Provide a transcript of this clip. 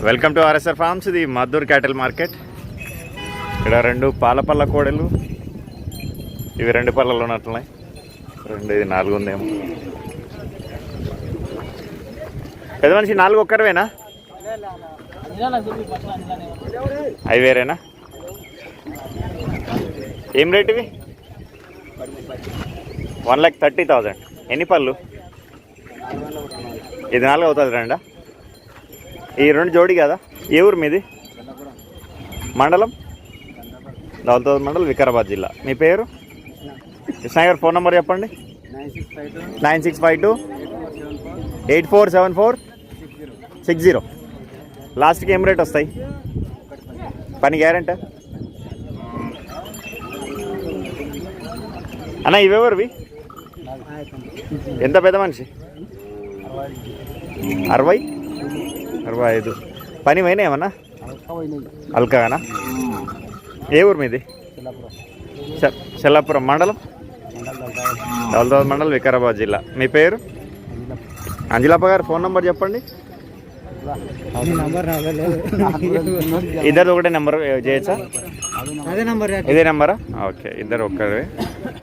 Welcome to RSR forms. ఇది Maddur cattle market. ఇక్కడ 2 పాలపల్ల కోడలు, ఇవి 2 పళ్ళలో ఉన్నట్లున్నాయి. 2 ఇది 4 ఉందేమో. పెద్ద మనిషి 4 ఒక్కరివేనా? అవి వేరేనా? ఏం రేట్ ఇవి? 1,30,000. ఎన్ని పళ్ళు? ఇది 4 అవుతుంది. 2 ఈ 2 జోడి కదా. ఏ ఊరు మీది? మండలం? దౌలతాబాద్ మండలం, వికారాబాద్ జిల్లా. మీ పేరు? కృష్ణ గారు ఫోన్ నెంబర్ చెప్పండి. 9652847460. లాస్ట్కి ఏం రేట్ వస్తాయి? పని గ్యారెంటీ అన్న. ఇవెవరివి? ఎంత పెద్ద మనిషి? 60-65. పని పోయినా ఏమన్నా? అల్కానా? ఏ ఊరు మీది? చెల్లాపురం మండలం, దౌలతాబాద్ మండలం, వికారాబాద్ జిల్లా. మీ పేరు? అంజలప్ప గారు ఫోన్ నెంబర్ చెప్పండి. ఇద్దరు ఒకటే నెంబర్ చేయొచ్చా? ఇదే నెంబరా? ఓకే, ఇద్దరు ఒక్కరే.